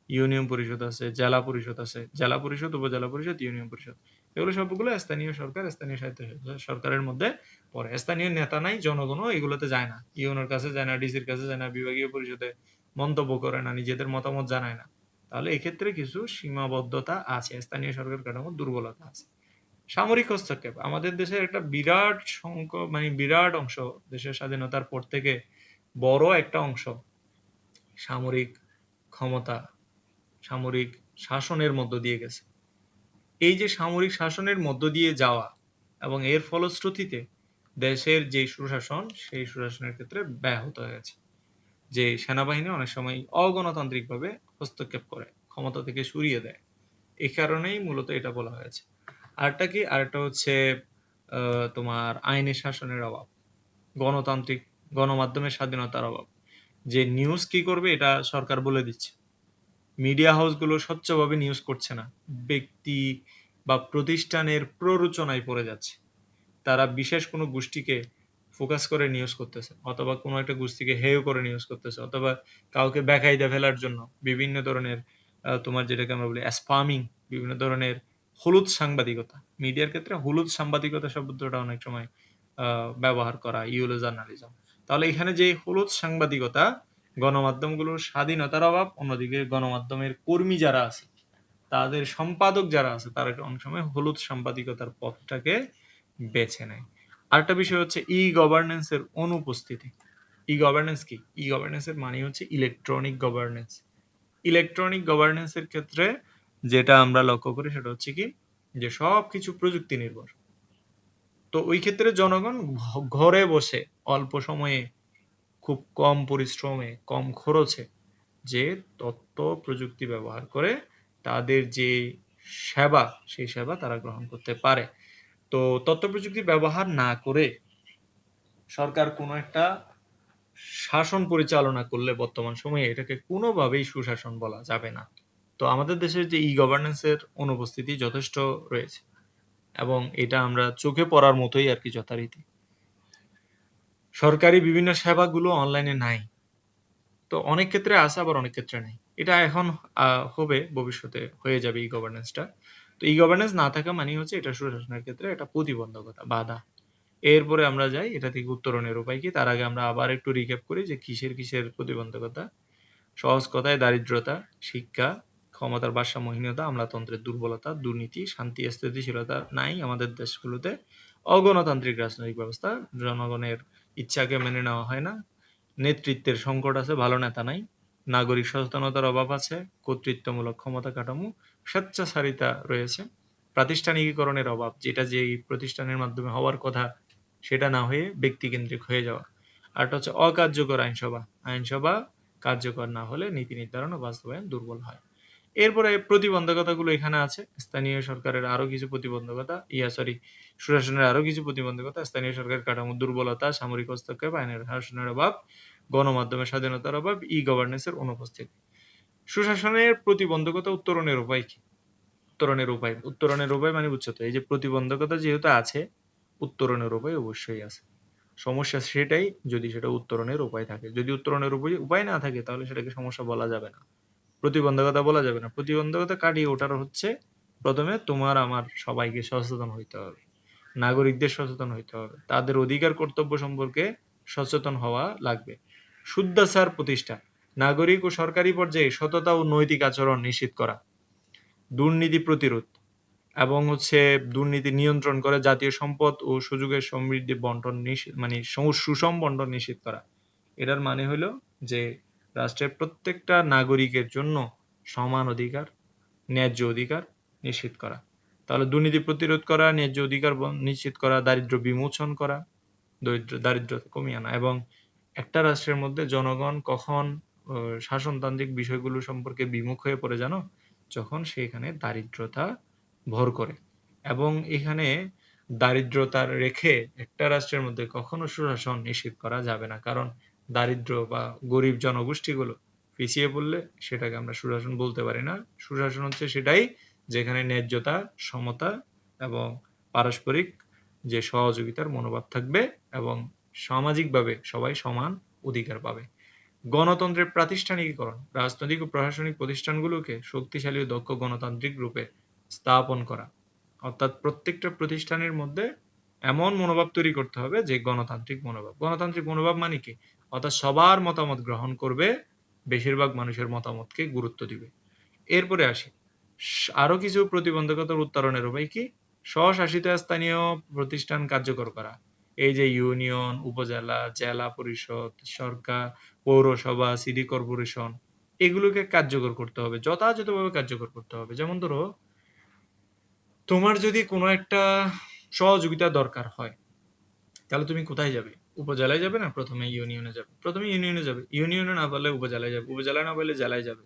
ইউনিয়ন পরিষদ আছে, জেলা পরিষদ আছে। জেলা পরিষদ, উপজেলা পরিষদ, ইউনিয়ন পরিষদ, এগুলো সবগুলো স্থানীয় সরকার, স্থানীয় স্বায়ত্ত সরকারের মধ্যে পড়ে। স্থানীয় নেতা নাই, জনগণও এগুলোতে যায় না, ইউনোর কাছে যায় না, ডিসির কাছে যায় না, বিভাগীয় পরিষদে মন্তব্য করে না, নিজেদের মতামত জানায় না। তাহলে এক্ষেত্রে কিছু সীমাবদ্ধতা আছে, স্থানীয় সরকার কাঠামোর দুর্বলতা আছে। সামরিক হস্তক্ষেপ। আমাদের দেশের একটা বিরাট মানে বিরাট অংশ, দেশের স্বাধীনতার পর থেকে বড় একটা অংশ সামরিক ক্ষমতা, সামরিক শাসনের মধ্য দিয়ে গেছে। এই যে সামরিক শাসনের মধ্য দিয়ে যাওয়া এবং এর ফলশ্রুতিতে দেশের যে সুশাসন, সেই সুশাসনের ক্ষেত্রে ব্যাহত হয়েছে। যে সেনাবাহিনী অনেক সময় অগণতান্ত্রিকভাবে হস্তক্ষেপ করে, ক্ষমতা থেকে সরিয়ে দেয়। এই কারণেই মূলত এটা বলা হয়েছে। আরেকটা কি? আরেকটা হচ্ছে তোমার আইনের শাসনের অভাব, গণতান্ত্রিক গণমাধ্যমের স্বাধীনতার অভাব। যে নিউজ কি করবে এটা সরকার বলে দিচ্ছে। মিডিয়া হাউসগুলো স্বচ্ছভাবে নিউজ করছে না, ব্যক্তি বা প্রতিষ্ঠানের প্ররোচনায় পড়ে যাচ্ছে। তারা বিশেষ কোনো গোষ্ঠীকে ফোকাস করে নিউজ করতেছে, অথবা কোনো একটা গোষ্ঠীকে হেয় করে নিউজ করতেছে, অথবা কাউকে বেকায়দা ফেলার জন্য বিভিন্ন ধরনের তোমার যেটাকে আমরা বলি স্পামিং, বিভিন্ন ধরনের হলুদ সাংবাদিকতা। মিডিয়ার ক্ষেত্রে হলুদ সাংবাদিকতা শব্দটা অনেক সময় ব্যবহার করা, ইউলো জার্নালিজম। তাহলে এখানে যে হলুদ সাংবাদিকতা, গণমাধ্যমগুলোর স্বাধীনতার অভাব, অন্যদিকে গণমাধ্যমের কর্মী যারা আছে, তাদের সম্পাদক যারা আছে, তারা অনেক সময় হলুদ সাংবাদিকতার পথটাকে বেছে নেয়। আরেকটা বিষয় হচ্ছে ই গভর্নেন্স এর অনুপস্থিতি। ই গভর্নেন্স কি? ই গভর্নেন্স এর মানে হচ্ছে ইলেকট্রনিক গভর্নেন্স। ইলেকট্রনিক গভর্নেন্স এর ক্ষেত্রে যেটা আমরা লক্ষ্য করি সেটা হচ্ছে কি, যে সবকিছু প্রযুক্তি নির্ভর। তো ওই ক্ষেত্রে জনগণ ঘরে বসে অল্প সময়ে, খুব কম পরিশ্রমে, কম খরচে যে তথ্য প্রযুক্তি ব্যবহার করে তাদের যে সেবা, সেই সেবা তারা গ্রহণ করতে পারে। তো তথ্য প্রযুক্তি ব্যবহার না করে সরকার কোনো একটা শাসন পরিচালনা করলে বর্তমান সময়ে এটাকে কোনোভাবেই সুশাসন বলা যাবে না। তো আমাদের দেশের যে ই গভর্নেন্স এর অনুপস্থিতি যথেষ্ট রয়েছে, এবং এটা আমরা চোখে পড়ার মতোই আর কি, যথারীতি সরকারি বিভিন্ন সেবাগুলো অনলাইনে নাই। তো অনেক ক্ষেত্রে আছে, আবার অনেক ক্ষেত্রে নাই। এটা এখন হবে, ভবিষ্যতে হয়ে যাবে ই গভর্নেন্সটা। তো ই গভর্নেন্স না থাকা মানে হচ্ছে এটা সুশাসনের ক্ষেত্রে একটা প্রতিবন্ধকতা, বাধা। এরপরে আমরা যাই এটা থেকে উত্তরণের উপায় কি। তার আগে আমরা আবার একটু রিক্যাপ করি যে কিসের প্রতিবন্ধকতা। সহজ কথায় দারিদ্রতা, শিক্ষা, ক্ষমতার ভারসাম্যহীনতা, আমলাতন্ত্রের দুর্বলতা, দুর্নীতি, শান্তি স্থিতিশীলতা নাই আমাদের দেশগুলোতে, অগণতান্ত্রিক রাজনৈতিক ব্যবস্থা, জনগণের ইচ্ছাকে মেনে নেওয়া হয় না, নেতৃত্বের সংকট আছে, ভালো নেতা নাই, নাগরিক সচেতনতার অভাব আছে, কর্তৃত্বমূলক ক্ষমতা কাঠামো, স্বেচ্ছাচারিতা রয়েছে, প্রাতিষ্ঠানিকীকরণের অভাব, যেটা যে প্রতিষ্ঠানের মাধ্যমে হওয়ার কথা সেটা না হয়ে ব্যক্তিকেন্দ্রিক হয়ে যাওয়া। আরটা হচ্ছে অকার্যকর আইনসভা, আইনসভা কার্যকর না হলে নীতি নির্ধারণ ও বাস্তবায়ন দুর্বল হয়। এরপরে প্রতিবন্ধকতাগুলো এখানে আছে। স্থানীয় সরকারের আরো কিছু প্রতিবন্ধকতা, সুশাসনের আরো কিছু প্রতিবন্ধকতা: স্থানীয় সরকারের কাঠামোর দুর্বলতা, সামরিক হস্তক্ষেপ, আইনের শাসনের অভাব, গণমাধ্যমের স্বাধীনতার অভাব, ই গভর্নেন্স এর অনুপস্থিতি। সুশাসনের প্রতিবন্ধকতা উত্তরণের উপায় কি? উত্তরণের উপায় মানে বুঝছো তো, এই যে প্রতিবন্ধকতা যেহেতু আছে, উত্তরণের উপায় অবশ্যই আছে। সমস্যা সেটাই যদি সেটা উত্তরণের উপায় থাকে। যদি উত্তরণের উপায় না থাকে, তাহলে সেটাকে সমস্যা বলা যাবে না, প্রতিবন্ধকতা বলা যাবে না। প্রতিবন্ধকতা কাটিয়ে ওঠার হচ্ছে প্রথমে তোমার আমার সবাইকে সচেতন হইতে হবে, নাগরিকদের সচেতন হইতে হবে, তাদের অধিকার কর্তব্য সম্পর্কে সচেতন হওয়া লাগবে। শুদ্ধাচার প্রতিষ্ঠা, নাগরিক ও সরকারি পর্যায়ে সততা ও নৈতিক আচরণ নিশ্চিত করা, দুর্নীতি প্রতিরোধ, এবং হচ্ছে দুর্নীতি নিয়ন্ত্রণ করে জাতীয় সম্পদ ও সুযোগের সমৃদ্ধি বন্টন মানে সুষম বন্টন নিশ্চিত করা। এটার মানে হলো যে রাষ্ট্রের প্রত্যেকটা নাগরিকের জন্য সমান অধিকার, ন্যায্য অধিকার নিশ্চিত করা। তাহলে দুর্নীতি প্রতিরোধ করা, ন্যায্য অধিকার নিশ্চিত করা, দারিদ্র বিমোচন করা, দারিদ্রতা কমিয়ে আনা। এবং একটা রাষ্ট্রের মধ্যে জনগণ কখন শাসনতান্ত্রিক বিষয়গুলো সম্পর্কে বিমুখ হয়ে পড়ে জানো? যখন সেখানে দারিদ্রতা ভর করে। এবং এখানে দারিদ্রতার রেখে একটা রাষ্ট্রের মধ্যে কখনো সুশাসন নিশ্চিত করা যাবে না, কারণ দারিদ্র বা গরিব জনগোষ্ঠীগুলো পিছিয়ে পড়লে সেটাকে আমরা সুশাসন বলতে পারি না। সুশাসন হচ্ছে সেটাই যেখানে ন্যায্যতা, সমতা এবং পারস্পরিক যে সহযোগিতার মনোভাব থাকবে, এবং সামাজিকভাবে সবাই সমান অধিকার পাবে। গণতন্ত্রের প্রাতিষ্ঠানিকীকরণ, রাজনৈতিক ও প্রশাসনিক প্রতিষ্ঠানগুলোকে শক্তিশালী ও দক্ষ গণতান্ত্রিক রূপে স্থাপন করা। অর্থাৎ প্রত্যেকটা প্রতিষ্ঠানের মধ্যে এমন মনোভাব তৈরি করতে হবে যে গণতান্ত্রিক মনোভাব। গণতান্ত্রিক মনোভাব মানে কি? অর্থাৎ সবার মতামত গ্রহণ করবে, বেশিরভাগ মানুষের মতামতকে গুরুত্ব দিবে। এরপরে আসি আরো কিছু প্রতিবন্ধকতার উত্তরণের উপায় কি। স্বশাসিত স্থানীয় প্রতিষ্ঠান কার্যকর করা, এই যে ইউনিয়ন, উপজেলা, জেলা পরিষদ, সরকার, পৌরসভা, সিটি কর্পোরেশন, এগুলোকে কার্যকর করতে হবে, যথাযথভাবে কার্যকর করতে হবে। যেমন ধরো, তোমার যদি কোনো একটা সহযোগিতা দরকার হয়, তাহলে তুমি কোথায় যাবে? উপজেলায় যাবে না প্রথমে ইউনিয়নে যাবে? প্রথমে ইউনিয়নে যাবে, ইউনিয়নে না পারলে উপজেলায় যাবে, উপজেলায় না পারলে জেলায় যাবে।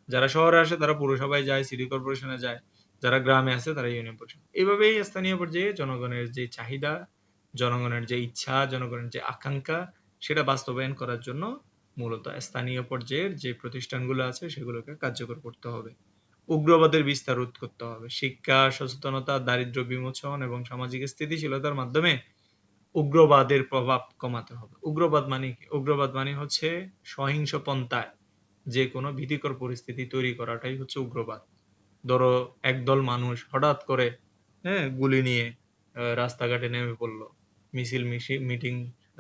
যারা শহরে আসে তারা পৌরসভায় যায়, সিটি কর্পোরেশনে যায়, যারা গ্রামে আছে তারা ইউনিয়ন পরিষদ। এইভাবেই স্থানীয় পর্যায়ে জনগণের যে চাহিদা, জনগণের যে ইচ্ছা, জনগণের যে আকাঙ্ক্ষা, সেটা বাস্তবায়ন করার জন্য মূলত স্থানীয় পর্যায়ের যে প্রতিষ্ঠানগুলো আছে সেগুলোকে কার্যকর করতে হবে। উগ্রবাদের বিস্তার রোধ করতে হবে। শিক্ষা, সচেতনতা, দারিদ্র্য বিমোচন এবং সামাজিক স্থিতিশীলতার মাধ্যমে উগ্রবাদের প্রভাব কমাতে হবে। উগ্রবাদ মানে কি? উগ্রবাদ মানে হচ্ছে সহিংস পন্থায় যে কোনো ভীতিকর পরিস্থিতি তৈরি করাটাই হচ্ছে উগ্রবাদ। ধরো একদল মানুষ হঠাৎ করে গুলি নিয়ে রাস্তাঘাটে নেমে পড়ল। মিটিং,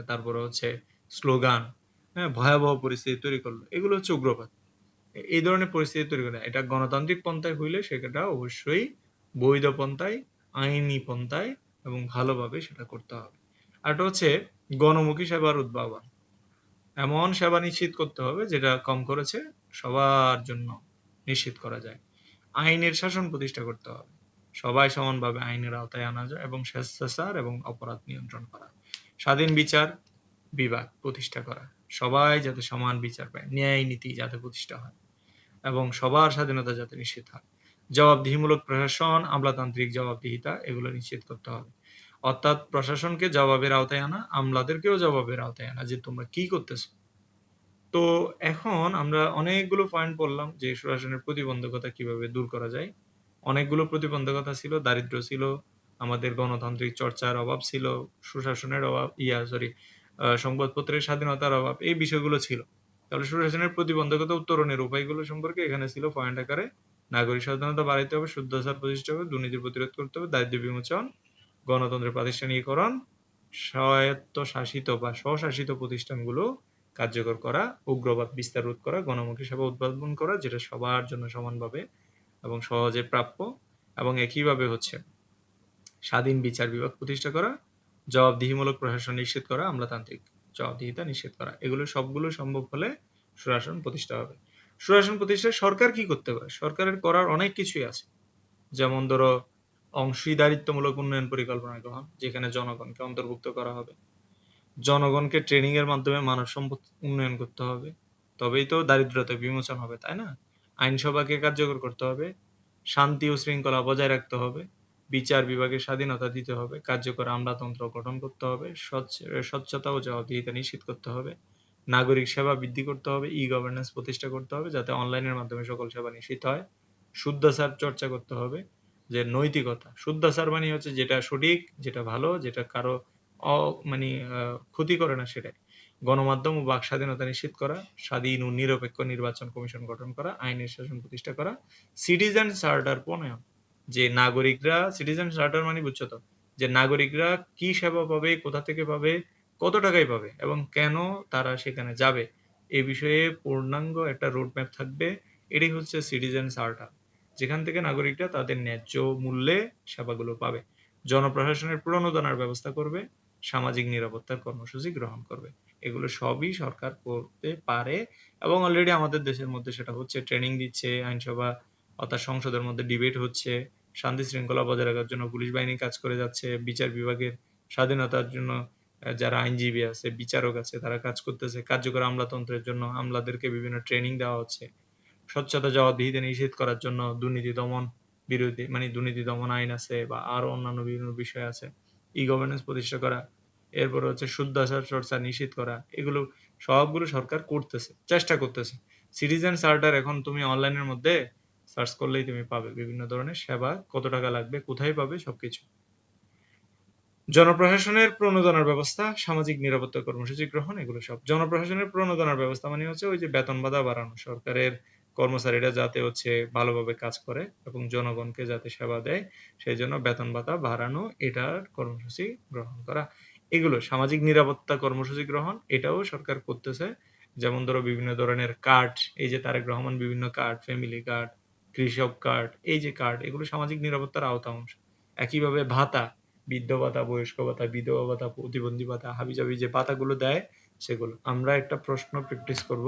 তারপরে হচ্ছে স্লোগান, ভয়াবহ পরিস্থিতি তৈরি করলো। এগুলো হচ্ছে উগ্রবাদ। এই ধরনের পরিস্থিতি তৈরি করে। এটা গণতান্ত্রিক পন্থায় হইলে সেটা অবশ্যই বৈধ পন্থায়, আইনি পন্থায় এবং ভালোভাবে সেটা করতে হবে। আরেকটা হচ্ছে গণমুখী সেবার উদ্ভাবন। এমন সেবা নিশ্চিত করতে হবে যেটা কম খরচে সবার জন্য নিশ্চিত করা যায়। আইনের শাসন প্রতিষ্ঠা করতে হবে। সবাই সমানভাবে আইনের আওতায় আনা যায় এবং স্বেচ্ছাচার এবং অপরাধ নিয়ন্ত্রণ করা। স্বাধীন বিচার বিভাগ প্রতিষ্ঠা করা। সবাই যাতে সমান বিচার পায়। ন্যায় নীতি যাতে প্রতিষ্ঠা হয় এবং সবার স্বাধীনতা যাতে নিশ্চিত হয়। জবাবদিহিমূলক প্রশাসন, আমলাতান্ত্রিক জবাবদিহিতা এগুলো নিশ্চিত করতে হবে। অর্থাৎ প্রশাসনকে জবাবের আওতায় আনা, আমলাদেরকেও জবাবের আওতায় আনা যে তোমরা কি করতেছো। তো এখন আমরা অনেকগুলো পয়েন্ট বললাম যে সুশাসনের প্রতিবন্ধকতা কিভাবে দূর করা যায়। অনেকগুলো প্রতিবন্ধকতা ছিল, দারিদ্র্য ছিল, আমাদের গণতান্ত্রিক চর্চার অভাব ছিল, সুশাসনের অভাব, সংবাদপত্রের স্বাধীনতার অভাব, এই বিষয়গুলো ছিল। তাহলে সুশাসনের প্রতিবন্ধকতা উত্তরণের উপায়গুলো সম্পর্কে এখানে ছিল পয়েন্ট আকারে। নাগরিক সচেতনতা বাড়াইতে হবে, শুদ্ধাচার প্রতিষ্ঠা হবে, দুর্নীতি প্রতিরোধ করতে হবে, দারিদ্র্য বিমোচন, গণতন্ত্রের প্রাতিষ্ঠানিকরণ, স্বায়ত্তশাসিত বা স্বশাসিত প্রতিষ্ঠানগুলো কার্যকর করা, উগ্রবাদ বিস্তার রোধ করা, গণমুখী সেবা উদ্ভাবন করা যেটা সবার জন্য সমানভাবে এবং সহজে প্রাপ্য, এবং একইভাবে হচ্ছে স্বাধীন বিচার বিভাগ প্রতিষ্ঠা করা, জবাবদিহিমূলক প্রশাসন নিশ্চিত করা, আমলাতান্ত্রিক জবাবদিহিতা নিশ্চিত করা। এগুলো সবগুলো সম্ভব হলে সুশাসন প্রতিষ্ঠা হবে। সুশাসন প্রতিষ্ঠায় সরকার কি করতে পারে? সরকারের করার অনেক কিছুই আছে। যেমন ধরো অংশীদারিত্বমূলক উন্নয়ন পরিকল্পনা গ্রহণ, যেখানে জনগণকে অন্তর্ভুক্ত করা হবে। জনগণকে ট্রেনিং এর মাধ্যমে মানব সম্পদ উন্নয়ন করতে হবে। তবেই তো দারিদ্রতা বিমোচন হবে, তাই না? আইনসভাকে কার্যকর করতে হবে। শান্তি ও শৃঙ্খলা বজায় রাখতে হবে। বিচার বিভাগের স্বাধীনতা দিতে হবে। কার্যকর আমলাতন্ত্র গঠন করতে হবে। স্বচ্ছতা ও জবাবদিহিতা নিশ্চিত করতে হবে। নাগরিক সেবা বৃদ্ধি করতে হবে। গভর্নেন্স প্রতিষ্ঠা করতে হবে যাতে অনলাইনের মাধ্যমে সকল সেবা নিশ্চিত হয়। শুদ্ধাচার চর্চা করতে হবে। যে নৈতিকতা, শুদ্ধাচার মানে হচ্ছে যেটা সঠিক, যেটা ভালো, যেটা কারো অ মানে ক্ষতি করে না সেটাই। গণমাধ্যম ও বাক স্বাধীনতা নিশ্চিত করা, স্বাধীন ও নিরপেক্ষ নির্বাচন কমিশন গঠন করা, আইনের শাসন প্রতিষ্ঠা করা, সিটিজেন চার্টার প্রণয়ন। যে নাগরিকরা, সিটিজেন চার্টার মানে বুঝছো তো? যে নাগরিকরা কি সেবা পাবে, কোথা থেকে পাবে, কত টাকায় পাবে এবং কেন তারা সেখানে যাবে, এ বিষয়ে পূর্ণাঙ্গ একটা রোড ম্যাপ থাকবে। এটাই হচ্ছে সিটিজেন চার্টার, যেখান থেকে নাগরিকরা তাদের ন্যায্য মূল্যে সেবাগুলো পাবে। জনপ্রশাসনের প্রণোদনার ব্যবস্থা করবে, সামাজিক নিরাপত্তার কর্মসূচি গ্রহণ করবে। এগুলো সবই সরকার করতে পারে এবং অলরেডি আমাদের দেশের মধ্যে সেটা হচ্ছে। ট্রেনিং দিচ্ছে, আইনসভা অর্থাৎ সংসদের মধ্যে ডিবেট হচ্ছে, শান্তি শৃঙ্খলা বজায় রাখার জন্য পুলিশ বাহিনী কাজ করে যাচ্ছে, বিচার বিভাগের স্বাধীনতার জন্য যারা আইনজীবী আছে, বিচারক আছে, তারা কাজ করতেছে, কার্যকর আমলাতন্ত্রের জন্য আমলাদেরকে বিভিন্ন ট্রেনিং দেওয়া হচ্ছে, স্বচ্ছতা জবাবদিহিতা নিশ্চিত করার জন্য দুর্নীতি দমন বিরোধী দুর্নীতি দমন আইন আছে বা আরো অন্যান্য বিভিন্ন বিষয় আছে, গভর্নেন্স প্রতিষ্ঠা করা, এরপর হচ্ছে শুদ্ধাচার চর্চা নিশ্চিত করা। এগুলো সবগুলো সরকার করতেছে, চেষ্টা করতেছে। সিটিজেন চার্টার এখন তুমি অনলাইনের মধ্যে সার্চ করলেই তুমি পাবে বিভিন্ন ধরনের সেবা, কত টাকা লাগবে, কোথায় পাবে, সবকিছু। জনপ্রশাসনের প্রণোদনার ব্যবস্থা, সামাজিক নিরাপত্তা কর্মসূচি গ্রহণ, এগুলো সব। জনপ্রশাসনের প্রণোদনার ব্যবস্থা মানে হচ্ছে ওই যে বেতন ভাতা বাড়ানো, সরকারের কর্মচারীরা যাতে হচ্ছে ভালোভাবে কাজ করে এবং জনগণকে যাতে সেবা দেয়, সেই জন্য বেতন ভাতা বাড়ানো, এটার কর্মসূচি গ্রহণ করা। এগুলো সামাজিক নিরাপত্তা কর্মসূচি গ্রহণ, এটাও সরকার করতেছে। যেমন ধরো বিভিন্ন ধরনের কার্ড, এই যে তারেক রহমান বিভিন্ন কার্ড, ফ্যামিলি কার্ড, কৃষক কার্ড, এই যে কার্ড, এগুলো সামাজিক নিরাপত্তার আওতা অংশ। একইভাবে ভাতা, বৃদ্ধ ভাতা, বয়স্ক ভাতা, বিধবা ভাতা, প্রতিবন্ধী ভাতা, হাবিজাবি যে ভাতাগুলো দেয় সেগুলো। আমরা একটা প্রশ্ন প্র্যাকটিস করব।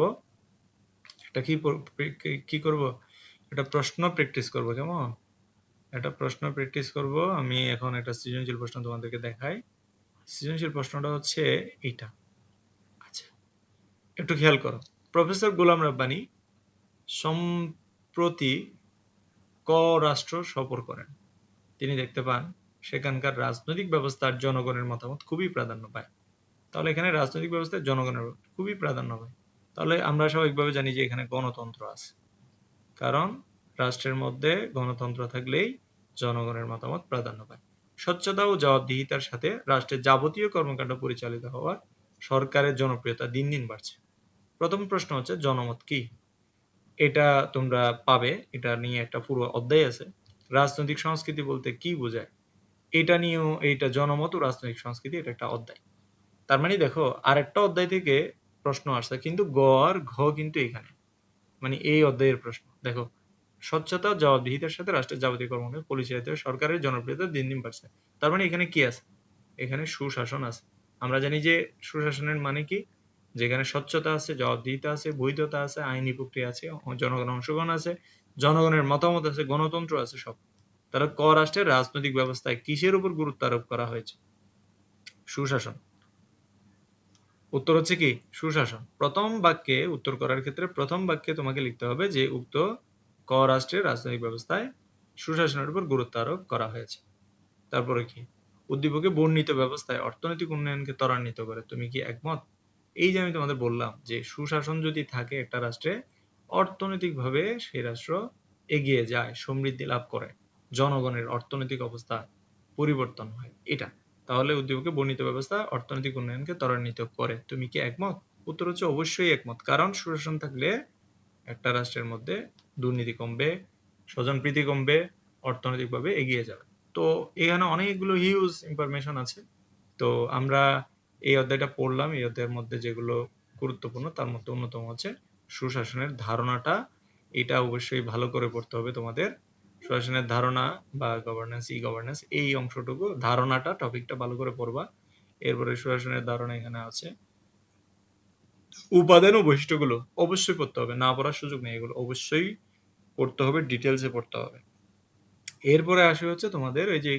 এটা কি করব? একটা প্রশ্ন প্র্যাকটিস করব, কেমন? একটা প্রশ্ন প্র্যাকটিস করব। আমি এখন একটা সৃজনশীল প্রশ্ন তোমাদেরকে দেখাই। সৃজনশীল প্রশ্নটা হচ্ছে এইটা। আচ্ছা, একটু খেয়াল করো। প্রফেসর গোলাম রাব্বানী সম্প্রতি ক রাষ্ট্র সফর করেন? তিনি দেখতে পান সেখানকার রাজনৈতিক ব্যবস্থার জনগণের মতামত খুবই প্রাধান্য পায়। তাহলে এখানে রাজনৈতিক ব্যবস্থায় জনগণের খুবই প্রাধান্য পায়। তাহলে আমরা স্বাভাবিকভাবে জানি যে এখানে গণতন্ত্র আছে, কারণ রাষ্ট্রের মধ্যে গণতন্ত্র থাকলেই জনগণের মতামত প্রাধান্য পায়। স্বচ্ছতা ও জবাবদিহিতার সাথে রাষ্ট্রের যাবতীয় কর্মকাণ্ড পরিচালিত হওয়ার সরকারের জনপ্রিয়তা দিন দিন বাড়ছে। প্রথম প্রশ্ন হচ্ছে জনমত কি? এটা তোমরা পাবে, এটা নিয়ে একটা পুরো অধ্যায় আছে। রাজনৈতিক সংস্কৃতি বলতে কি বোঝায়, এটা নিয়েও, এইটা জনমত ও রাজনৈতিক সংস্কৃতি, এটা একটা অধ্যায়। তার মানে দেখো আরেকটা অধ্যায় থেকে প্রশ্ন আসছে, কিন্তু গ আর ঘ কিন্তু এখানে, মানে এই অধ্যায়ের প্রশ্ন দেখো, স্বচ্ছতা ও জবাবদিহিতার সাথে রাষ্ট্রের যাবতীয় কর্মকাণ্ড পরিচালিত হয়ে সরকারের জনপ্রিয়তা দিন দিন বাড়ছে। তার মানে এখানে কি আছে? এখানে সুশাসন আছে। আমরা জানি যে সুশাসনের মানে কি, যেখানে স্বচ্ছতা আছে, জবাবদিহিতা আছে, বৈধতা আছে, আইনি প্রক্রিয়া আছে, জনগণের অংশগ্রহণ আছে, জনগণের মতামত আছে, গণতন্ত্র আছে, সব। তাহলে ক রাষ্ট্রের রাজনৈতিক ব্যবস্থায় কিসের উপর গুরুত্ব আরোপ করা হয়েছে? সুশাসন। উত্তর হচ্ছে কি? সুশাসন। প্রথম বাক্যে উত্তর করার ক্ষেত্রে প্রথম বাক্যে তোমাকে লিখতে হবে যে উক্ত ক রাষ্ট্রের রাজনৈতিক ব্যবস্থায় সুশাসনের উপর গুরুত্ব আরোপ করা হয়েছে। তারপরে কি? উদ্দীপকে বর্ণিত ব্যবস্থায় অর্থনৈতিক উন্নয়নকে ত্বরান্বিত করে। তুমি কি একমত? এই যে আমি তোমাদের বললাম যে সুশাসন যদি থাকে একটা রাষ্ট্রে, অর্থনৈতিকভাবে সেই রাষ্ট্র এগিয়ে যায়, সমৃদ্ধি লাভ করে, জনগণের অর্থনৈতিক অবস্থা পরিবর্তন হয়, এটা। তাহলে উদ্দীপকে বর্ণিত ব্যবস্থা অর্থনৈতিক উন্নয়নকে ত্বরান্বিত করে। তুমি কি একমত? উত্তর হচ্ছে অবশ্যই একমত, কারণ সুশাসন থাকলে একটা রাষ্ট্রের মধ্যে দুর্নীতি কমবে, স্বজনপ্রীতি কমবে, অর্থনৈতিকভাবে এগিয়ে যাবে। তো এখানে অনেকগুলো হিউজ ইনফরমেশন আছে। তো আমরা এই অধ্যায়টা পড়লাম। এই অধ্যায়ের মধ্যে যেগুলো গুরুত্বপূর্ণ তার মধ্যে অন্যতম হচ্ছে সুশাসনের ধারণাটা। এটা অবশ্যই ভালো করে পড়তে হবে তোমাদের। সুশাসনের ধারণা বা গভর্নেন্স, ই গভর্নেন্স, এই অংশটুকু ধারণাটা, টপিকটা ভালো করে পড়বা। এরপরে সুশাসনের ধারণা এখানে আছে, উপাদান ও বৈশিষ্ট্যগুলো অবশ্যই পড়তে হবে, না পড়ার সুযোগ নেই, এগুলো অবশ্যই পড়তে হবে, ডিটেলসে পড়তে হবে। এরপরে আসে হচ্ছে তোমাদের ওই যে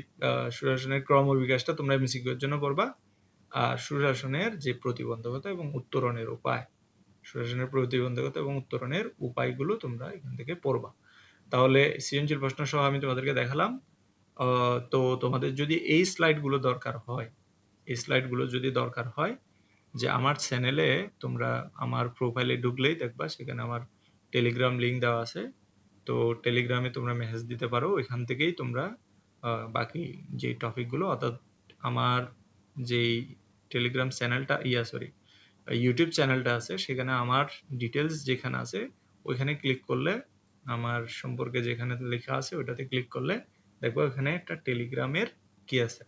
সুশাসনের ক্রমবিকাশটা তোমরা এমসিকিউ এর জন্য পড়বা। আর সুশাসনের যে প্রতিবন্ধকতা এবং উত্তরণের উপায়, সুশাসনের প্রতিবন্ধকতা এবং উত্তরণের উপায়গুলো তোমরা এখান থেকে পড়বা। তাহলে সৃজনশীল প্রশ্ন সহ আমি তোমাদেরকে দেখালাম। তো তোমাদের যদি এই স্লাইডগুলো দরকার হয়, এই স্লাইডগুলো যদি দরকার হয়, যে আমার চ্যানেলে তোমরা আমার প্রোফাইলে ঢুকলেই দেখবা সেখানে আমার টেলিগ্রাম লিঙ্ক দেওয়া আছে। তো টেলিগ্রামে তোমরা মেসেজ দিতে পারো, এখান থেকেই তোমরা বাকি যে টপিকগুলো, অর্থাৎ আমার যেই টেলিগ্রাম চ্যানেলটা, সরি, ইউটিউব চ্যানেলটা আছে, সেখানে আমার ডিটেলস যেখানে আছে ওইখানে ক্লিক করলে, আমার সম্পর্কে যেখানে লেখা আছে ওইটাতে ক্লিক করলে দেখবো এখানে একটা টেলিগ্রামের কি আছে,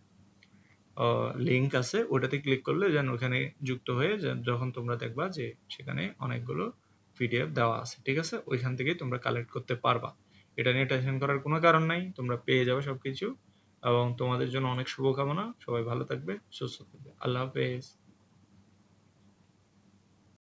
লিঙ্ক আছে। ওটাতে ক্লিক করলে যেন ওখানে যুক্ত হয়ে যখন তোমরা দেখবা যে সেখানে অনেকগুলো পিডিএফ দেওয়া আছে, ঠিক আছে? ওইখান থেকেই তোমরা কালেক্ট করতে পারবা। এটা নিয়ে টেনশন করার কোনো কারণ নাই, তোমরা পেয়ে যাবে সবকিছু। এবং তোমাদের জন্য অনেক শুভকামনা। সবাই ভালো থাকবে, সুস্থ থাকবে। আল্লাহ হাফেজ।